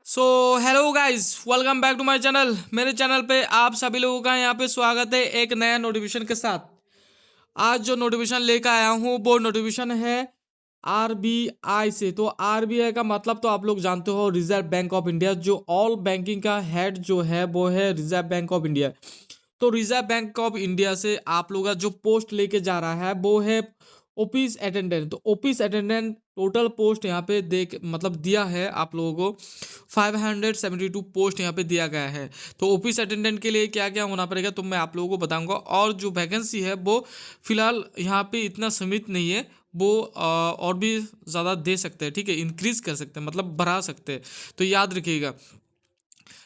So hello guys, welcome back to my channel. मेरे channel पे आप सभी लोगों का यहाँ पे स्वागत है एक नया नोटिफिकेशन के साथ। आज जो नोटिफिकेशन लेकर आया हूँ वो नोटिफिकेशन है आरबीआई से। तो आरबीआई का मतलब तो आप लोग जानते हो, रिजर्व बैंक ऑफ इंडिया। जो ऑल बैंकिंग का हेड जो है वो है रिजर्व बैंक ऑफ इंडिया। तो रिजर्व बैंक ऑफ इंडिया से आप लोग का जो पोस्ट लेके जा रहा है वो है ऑफिस अटेंडेंट। तो ऑफिस अटेंडेंट टोटल पोस्ट यहाँ पे देख मतलब दिया है आप लोगों को 572 पोस्ट यहाँ पे दिया गया है। तो ऑफिस अटेंडेंट के लिए क्या क्या होना पड़ेगा तो मैं आप लोगों को बताऊंगा। और जो वैकेंसी है वो फिलहाल यहाँ पे इतना सीमित नहीं है, वो और भी ज़्यादा दे सकते हैं, ठीक है, इंक्रीज कर सकते हैं, मतलब बढ़ा सकते हैं। तो याद रखिएगा।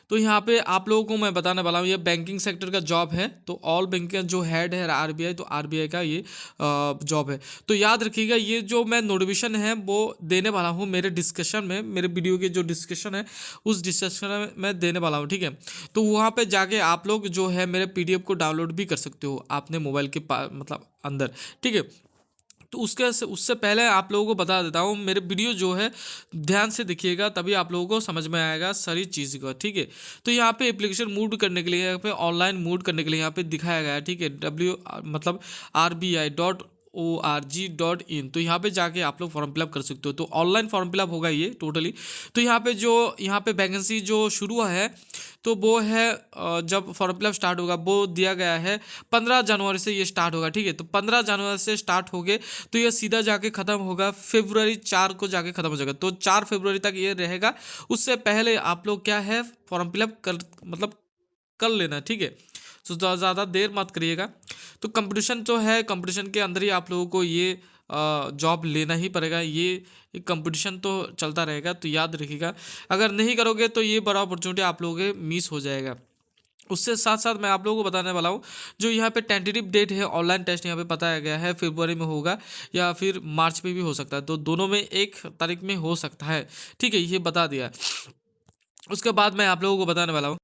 तो यहाँ पे आप लोगों को मैं बताने वाला हूँ, ये बैंकिंग सेक्टर का जॉब है। तो ऑल बैंक का जो हेड है आरबीआई, तो आरबीआई का ये जॉब है। तो याद रखिएगा, ये जो मैं नोटिफिकेशन है वो देने वाला हूँ मेरे डिस्कशन में, मेरे वीडियो के जो डिस्कशन है उस डिस्कशन में मैं देने वाला हूँ, ठीक है। तो वहाँ पे जाके आप लोग जो है मेरे पीडीएफ को डाउनलोड भी कर सकते हो अपने मोबाइल के मतलब अंदर, ठीक है। तो उससे पहले आप लोगों को बता देता हूँ, मेरे वीडियो जो है ध्यान से देखिएगा, तभी आप लोगों को समझ में आएगा सारी चीज़ का, ठीक है। तो यहाँ पे एप्लीकेशन मूव करने के लिए, यहाँ पे ऑनलाइन मूव करने के लिए यहाँ पे दिखाया गया है, ठीक है, मतलब RBI.org.in। तो यहाँ पे जाके आप लोग फॉर्म फिलअप कर सकते हो। तो ऑनलाइन फॉर्म फिलअप होगा ये टोटली। तो यहाँ पे वैकेंसी जो शुरू है तो वो है जब फॉर्म फिलअप स्टार्ट होगा वो दिया गया है 15 जनवरी से ये स्टार्ट होगा, ठीक है। तो 15 जनवरी से स्टार्ट हो गए तो ये सीधा जाके ख़त्म होगा February 4 को जाके ख़त्म हो जाएगा। तो 4 फरवरी तक ये रहेगा। उससे पहले आप लोग क्या है फॉर्म फिलअप कर मतलब कर लेना, ठीक है। तो ज़्यादा देर मत करिएगा। तो कंपटीशन जो है, कंपटीशन के अंदर ही आप लोगों को ये जॉब लेना ही पड़ेगा। ये कंपटीशन तो चलता रहेगा, तो याद रखिएगा। अगर नहीं करोगे तो ये बड़ा अपॉर्चुनिटी आप लोगों के मिस हो जाएगा। उससे साथ साथ मैं आप लोगों को बताने वाला हूँ, जो यहाँ पे टेंटेटिव डेट है ऑनलाइन टेस्ट यहाँ पे बताया गया है फरवरी में होगा या फिर मार्च में भी हो सकता है। तो दोनों में एक तारीख में हो सकता है, ठीक है, ये बता दिया। उसके बाद मैं आप लोगों को बताने वाला हूँ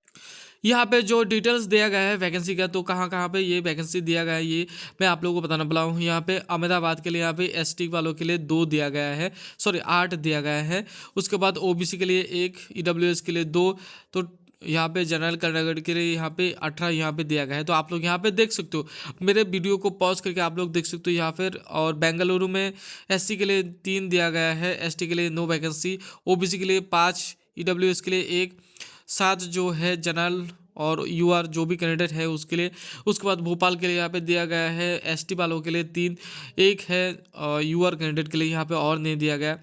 यहाँ पे जो डिटेल्स दिया गया है वैकेंसी का, तो कहाँ कहाँ पे ये वैकेंसी दिया गया है ये मैं आप लोगों को बताना वाला हूँ। यहाँ पे अहमदाबाद के लिए यहाँ पे एसटी वालों के लिए 2 दिया गया है, सॉरी 8 दिया गया है। उसके बाद ओबीसी के लिए 1, ईडब्ल्यूएस के लिए 2। तो यहाँ पे जनरल कैटेगरी के लिए यहाँ पे 18 यहाँ पे दिया गया है। तो आप लोग यहाँ पे देख सकते हो, मेरे वीडियो को पॉज करके आप लोग देख सकते हो यहाँ फिर। और बेंगलुरु में एससी के लिए 3 दिया गया है, एसटी के लिए 9 वैकेंसी, ओबीसी के लिए 5, ईडब्ल्यूएस के लिए 1, 7 जो है जनरल और यूआर जो भी कैंडिडेट है उसके लिए। उसके बाद भोपाल के लिए यहाँ पे दिया गया है एसटी वालों के लिए 3, 1 है यूआर कैंडिडेट के लिए यहाँ पे और नहीं दिया गया।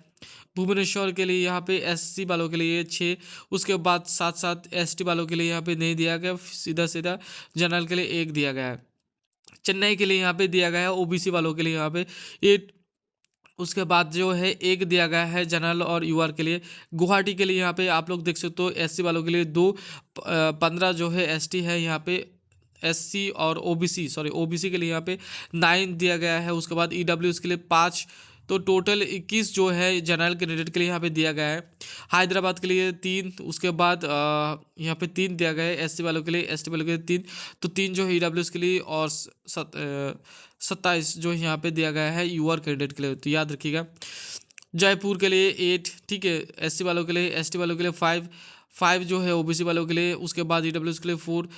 भुवनेश्वर के लिए यहाँ पे एससी वालों के लिए 6। उसके बाद साथ साथ एसटी वालों के लिए यहाँ पे नहीं दिया गया, सीधा सीधा जनरल के लिए 1 दिया गया है। चेन्नई के लिए यहाँ पे दिया गया है ओबीसी वालों के लिए यहाँ पे 8। उसके बाद जो है 1 दिया गया है जनरल और यूआर के लिए। गुवाहाटी के लिए यहाँ पे आप लोग देख सकते हो एससी वालों के लिए 2, 15 जो है एसटी है यहाँ पे, एससी और ओबीसी, सॉरी ओबीसी के लिए यहाँ पे 9 दिया गया है। उसके बाद ईडब्ल्यूएस के लिए 5। तो टोटल 21 जो है जनरल कैंडिडेट के लिए यहाँ पे दिया गया है। हैदराबाद के लिए 3। उसके बाद यहाँ पे 3 दिया गया है एससी वालों के लिए, एसटी वालों के लिए 3। तो 3 जो है ईडब्ल्यूएस के लिए और 27 जो यहाँ पे दिया गया है यूआर कैंडिडेट के लिए। तो याद रखिएगा। जयपुर के लिए 8, ठीक है, एससी वालों के लिए, एसटी वालों के लिए 5, 5 जो है ओबीसी वालों के लिए। उसके बाद ईडब्ल्यूएस के लिए 4।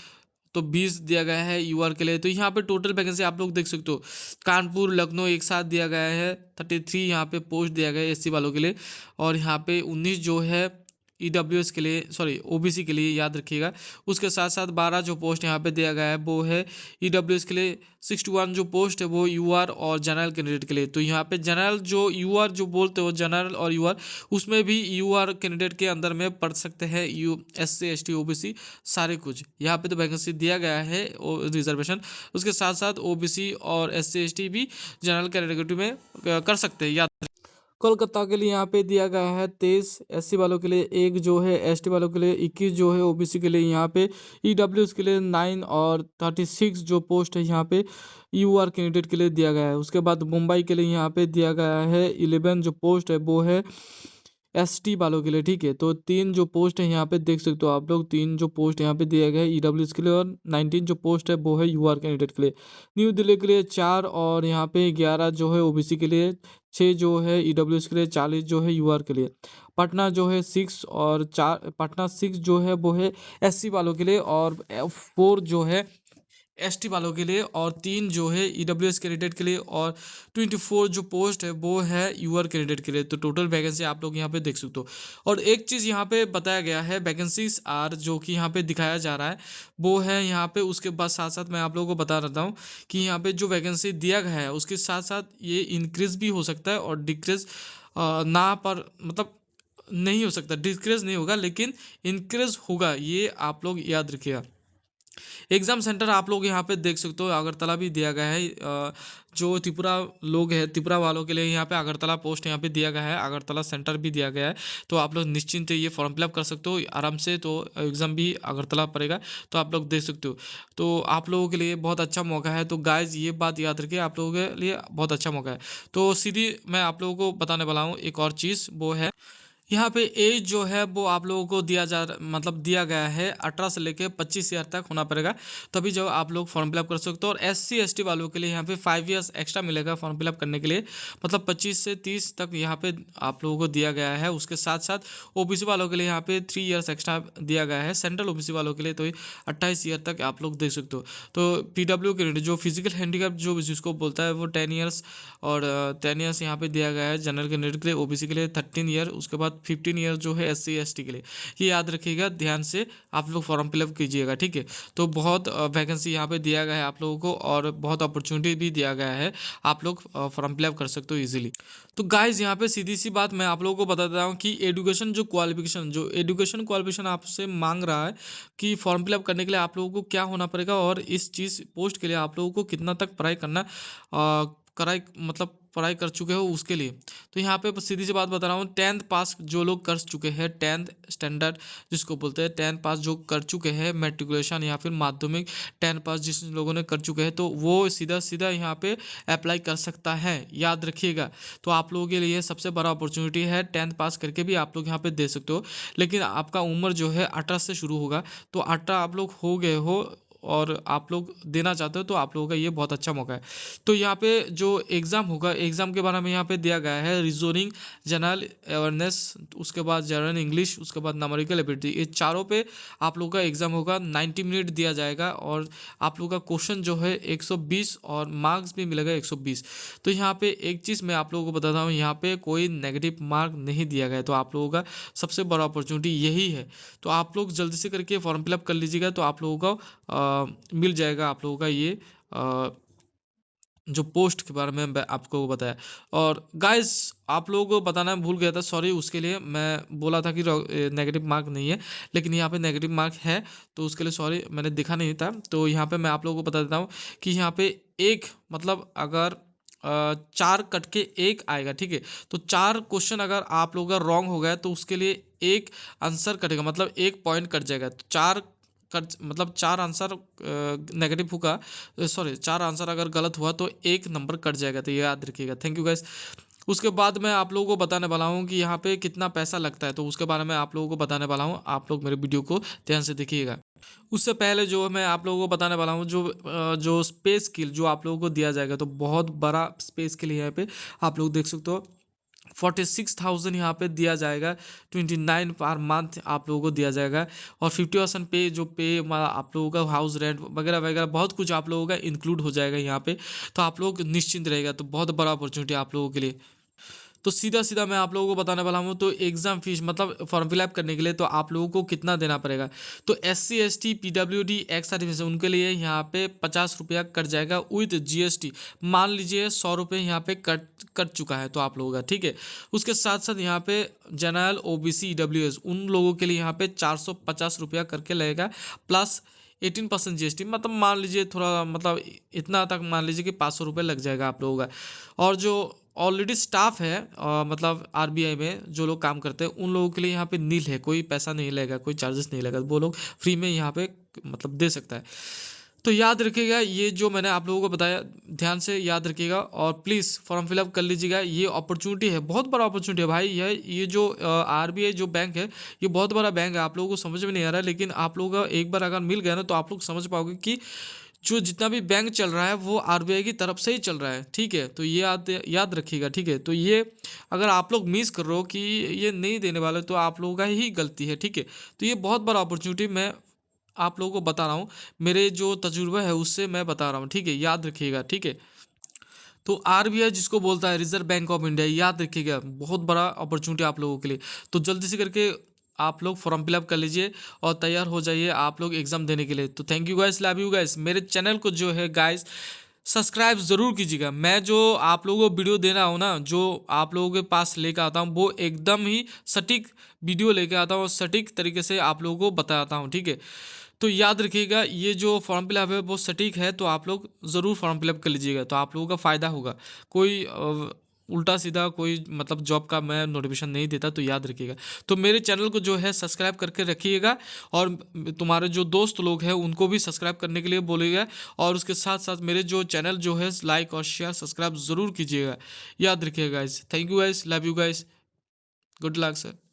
तो 20 दिया गया है यूआर के लिए। तो यहाँ पे टोटल वैकेंसी आप लोग देख सकते हो, कानपुर लखनऊ एक साथ दिया गया है 33 यहाँ पे पोस्ट दिया गया है एससी वालों के लिए। और यहाँ पे 19 जो है ईडब्ल्यूएस के लिए, सॉरी ओबीसी के लिए, याद रखिएगा। उसके साथ साथ 12 जो पोस्ट यहाँ पे दिया गया है वो है ईडब्ल्यूएस के लिए। 61 जो पोस्ट है वो यूआर और जनरल कैंडिडेट के लिए। तो यहाँ पे जनरल जो यूआर जो बोलते हो, जनरल और यूआर, उसमें भी यूआर कैंडिडेट के अंदर में पढ़ सकते हैं एससी एसटी ओबीसी सारे कुछ। यहाँ पे तो वैकेंसी दिया गया है रिजर्वेशन। उसके साथ साथ ओबीसी और एससी एसटी भी जनरल कैटेगरी में कर सकते हैं। याद कोलकाता के लिए यहाँ पे दिया गया है 23 एससी वालों के लिए, 1 जो है एसटी वालों के लिए, 21 जो है ओबीसी के लिए यहाँ पे, ईडब्ल्यूएस के लिए 9 और 36 जो पोस्ट है यहाँ पे यूआर कैंडिडेट के लिए दिया गया है। उसके बाद मुंबई के लिए यहाँ पे दिया गया है 11 जो पोस्ट है वो है एसटी वालों के लिए, ठीक है। तो 3 जो पोस्ट है यहाँ पे देख सकते हो आप लोग, 3 जो पोस्ट यहाँ पे दिया गया है ईडब्ल्यूएस के लिए, और 19 जो पोस्ट है वो है यूआर कैंडिडेट के लिए। न्यू दिल्ली के लिए 4 और यहाँ पे 11 जो है ओबीसी के लिए, 6 जो है ईडब्ल्यूएस के लिए, 40 जो है यूआर के लिए। पटना जो है 6 और 4, पटना 6 जो है वो है SC वालों के लिए, और 4 जो है ST वालों के लिए, और 3 जो है EWS कैंडिडेट के लिए, और 24 जो पोस्ट है वो है यूआर कैंडिडेट के लिए। तो टोटल वैकेंसी आप लोग यहाँ पे देख सकते हो। और एक चीज़ यहाँ पे बताया गया है, वैकेंसीज आर जो कि यहाँ पे दिखाया जा रहा है वो है यहाँ पे। उसके बाद साथ साथ मैं आप लोगों को बता रहता हूँ कि यहाँ पे जो वैकेंसी दिया गया है उसके साथ साथ ये इंक्रीज भी हो सकता है और डिक्रीज ना पर मतलब नहीं हो सकता, डिक्रीज नहीं होगा लेकिन इंक्रीज होगा, ये आप लोग याद रखिएगा। एग्ज़ाम सेंटर आप लोग यहाँ पे देख सकते हो, अगरतला भी दिया गया है। जो त्रिपुरा लोग हैं, त्रिपुरा वालों के लिए यहाँ पे अगरतला पोस्ट यहाँ पे दिया गया है, अगरतला सेंटर भी दिया गया है। तो आप लोग निश्चिंत ये फॉर्म फिलअप कर सकते हो आराम से। तो एग्ज़ाम भी अगरतला पड़ेगा, तो आप लोग देख सकते हो। तो आप लोगों के लिए बहुत अच्छा मौका है। तो गाइज ये बात याद रखिए, आप लोगों के लिए बहुत अच्छा मौका है। तो सीधी मैं आप लोगों को बताने वाला हूँ एक और चीज़, वो है यहाँ पे एज जो है वो आप लोगों को मतलब दिया गया है 18 से लेके 25 ईयर तक होना पड़ेगा, तभी जो आप लोग फॉर्म फिलअप कर सकते हो। और SC ST वालों के लिए यहाँ पे 5 ईयर्स एक्स्ट्रा मिलेगा फॉर्म फिलअप करने के लिए, मतलब 25 से 30 तक यहाँ पे आप लोगों को दिया गया है। उसके साथ साथ OBC वालों के लिए यहाँ पे 3 ईयर्स एक्स्ट्रा दिया गया है, सेंट्रल OBC वालों के लिए तो 28 ईयर तक आप लोग देख सकते हो। तो PW कैंडिडेट जो फिजिकल हैंडीकैप जो जिसको बोलता है वो 10 ईयर्स, और 10 ईयर्स यहाँ पे दिया गया है जनरल कैंडिडेट के लिए। OBC के लिए 13 ईयर, उसके बाद 15 ईयर जो है SC ST के लिए। ये याद रखिएगा, ध्यान से आप लोग फॉर्म फिलअप कीजिएगा, ठीक है। तो बहुत वैकेंसी यहाँ पे दिया गया है आप लोगों को, और बहुत अपॉर्चुनिटी भी दिया गया है, आप लोग फॉर्म फिलअप कर सकते हो इजीली। तो गाइज यहाँ पे सीधी सी बात मैं आप लोगों को बता देता हूँ कि एजुकेशन क्वालिफिकेशन आपसे मांग रहा है कि फॉर्म फिलअप करने के लिए आप लोगों को क्या होना पड़ेगा, और इस चीज़ पोस्ट के लिए आप लोगों को कितना तक पढ़ाई करना कराई मतलब पढ़ाई कर चुके हो उसके लिए। तो यहाँ पे सीधी सी बात बता रहा हूँ, 10th पास जो लोग कर चुके हैं, 10th स्टैंडर्ड जिसको बोलते हैं, 10th पास जो कर चुके हैं, मेट्रिकुलेशन या फिर माध्यमिक 10 पास जिस लोगों ने कर चुके हैं, तो वो सीधा सीधा यहाँ पे अप्लाई कर सकता है, याद रखिएगा। तो आप लोगों के लिए सबसे बड़ा अपॉर्चुनिटी है, 10th पास करके भी आप लोग यहाँ पे दे सकते हो। लेकिन आपका उम्र जो है 18 से शुरू होगा, तो 18 आप लोग हो गए हो और आप लोग देना चाहते हो, तो आप लोगों का ये बहुत अच्छा मौका है। तो यहाँ पे जो एग्ज़ाम होगा, एग्ज़ाम के बारे में यहाँ पे दिया गया है, रीजनिंग, जनरल अवेयरनेस, उसके बाद जनरल इंग्लिश, उसके बाद न्यूमेरिकल एबिलिटी, ये चारों पे आप लोग का एग्ज़ाम होगा। 90 मिनट दिया जाएगा, और आप लोग का क्वेश्चन जो है 120 और मार्क्स भी मिलेगा 120। तो यहाँ पे एक चीज़ मैं आप लोगों को बताता हूँ, यहाँ पे कोई नेगेटिव मार्क नहीं दिया गया है। तो आप लोगों का सबसे बड़ा अपॉर्चुनिटी यही है। तो आप लोग जल्दी से करके फॉर्म फिलअप कर लीजिएगा, तो आप लोगों को मिल जाएगा आप लोगों का ये जो पोस्ट के बारे में मैं आपको बताया। और गाइस आप लोगों को बताना भूल गया था, सॉरी, उसके लिए मैं बोला था कि नेगेटिव मार्क नहीं है, लेकिन यहाँ पे नेगेटिव मार्क है, तो उसके लिए सॉरी, मैंने देखा नहीं था। तो यहाँ पे मैं आप लोगों को बता देता हूँ कि यहाँ पे एक मतलब अगर 4 कट के 1 आएगा, ठीक है। तो 4 क्वेश्चन अगर आप लोगों का रॉन्ग हो गया तो उसके लिए एक आंसर कटेगा, मतलब 1 पॉइंट कट जाएगा। तो 4 कट मतलब 4 आंसर नेगेटिव होगा, सॉरी 4 आंसर अगर गलत हुआ तो 1 नंबर कट जाएगा। तो ये याद रखिएगा। Thank you guys. उसके बाद मैं आप लोगों को बताने वाला हूँ कि यहाँ पे कितना पैसा लगता है, तो उसके बारे में आप लोगों को बताने वाला हूँ। आप लोग मेरे वीडियो को ध्यान से देखिएगा। उससे पहले जो मैं आप लोगों को बताने वाला हूँ, जो स्पेस स्किल जो आप लोगों को दिया जाएगा, तो बहुत बड़ा स्पेस स्किल यहाँ पे आप लोग देख सकते हो। 46,000 यहाँ पे दिया जाएगा, 29 पर मंथ आप लोगों को दिया जाएगा, और 50% पे जो पे आप लोगों का हाउस रेंट वगैरह वगैरह बहुत कुछ आप लोगों का इंक्लूड हो जाएगा यहाँ पे। तो आप लोग निश्चिंत रहेगा। तो बहुत बड़ा अपॉर्चुनिटी आप लोगों के लिए। तो सीधा सीधा मैं आप लोगों को बताने वाला हूँ, तो एग्ज़ाम फीस मतलब फॉर्म फिलअप करने के लिए तो आप लोगों को कितना देना पड़ेगा। तो SC ST PWD x certification उनके लिए यहाँ पे 50 रुपया कट जाएगा विद GST। मान लीजिए 100 रुपये यहाँ पे कट चुका है तो आप लोगों का, ठीक है। उसके साथ साथ यहाँ पे जनरल OBC EWS उन लोगों के लिए यहाँ पे 450 रुपया करके लगेगा, प्लस 18% GST, मतलब मान लीजिए थोड़ा मतलब इतना तक मान लीजिए कि 500 रुपये लग जाएगा आप लोगों का। और जो ऑलरेडी स्टाफ है मतलब RBI में जो लोग काम करते हैं उन लोगों के लिए यहाँ पे नील है, कोई पैसा नहीं लगेगा, कोई चार्जेस नहीं लगेगा, वो लोग फ्री में यहाँ पे मतलब दे सकता है। तो याद रखिएगा, ये जो मैंने आप लोगों को बताया ध्यान से याद रखिएगा, और प्लीज़ फॉर्म फिलअप कर लीजिएगा। ये अपॉर्चुनिटी है, बहुत बड़ा अपॉर्चुनिटी है भाई। ये जो RBI जो बैंक है, ये बहुत बड़ा बैंक है। आप लोगों को समझ में नहीं आ रहा है, लेकिन आप लोगों का एक बार अगर मिल गया ना तो आप लोग समझ पाओगे कि जो जितना भी बैंक चल रहा है वो आरबीआई की तरफ से ही चल रहा है, ठीक है। तो ये याद याद रखिएगा, ठीक है। तो ये अगर आप लोग मिस कर रहे हो कि ये नहीं देने वाले, तो आप लोगों का ही गलती है, ठीक है। तो ये बहुत बड़ा अपॉर्चुनिटी मैं आप लोगों को बता रहा हूँ, मेरे जो तजुर्बा है उससे मैं बता रहा हूँ, ठीक है। याद रखिएगा, ठीक है। तो आरबीआई जिसको बोलता है रिजर्व बैंक ऑफ इंडिया, याद रखिएगा, बहुत बड़ा अपॉर्चुनिटी आप लोगों के लिए। तो जल्दी से करके आप लोग फॉर्म फिलअप कर लीजिए और तैयार हो जाइए आप लोग एग्जाम देने के लिए। तो thank you guys, love you guys. मेरे चैनल को जो है गाइस सब्सक्राइब ज़रूर कीजिएगा। मैं जो आप लोगों को वीडियो दे रहा हूँ ना, जो आप लोगों के पास लेकर आता हूँ, वो एकदम ही सटीक वीडियो लेकर आता हूँ और सटीक तरीके से आप लोगों को बताता हूँ, ठीक है। तो याद रखिएगा, ये जो फॉर्म फिलअप है वो सटीक है, तो आप लोग ज़रूर फॉर्म फिलअप कर लीजिएगा, तो आप लोगों का फ़ायदा होगा। कोई उल्टा सीधा कोई मतलब जॉब का मैं नोटिफिकेशन नहीं देता, तो याद रखिएगा। तो मेरे चैनल को जो है सब्सक्राइब करके रखिएगा, और तुम्हारे जो दोस्त लोग हैं उनको भी सब्सक्राइब करने के लिए बोलिएगा, और उसके साथ साथ मेरे जो चैनल जो है लाइक और शेयर सब्सक्राइब ज़रूर कीजिएगा। याद रखिएगा guys. Thank you guys, love you guys, good luck sir.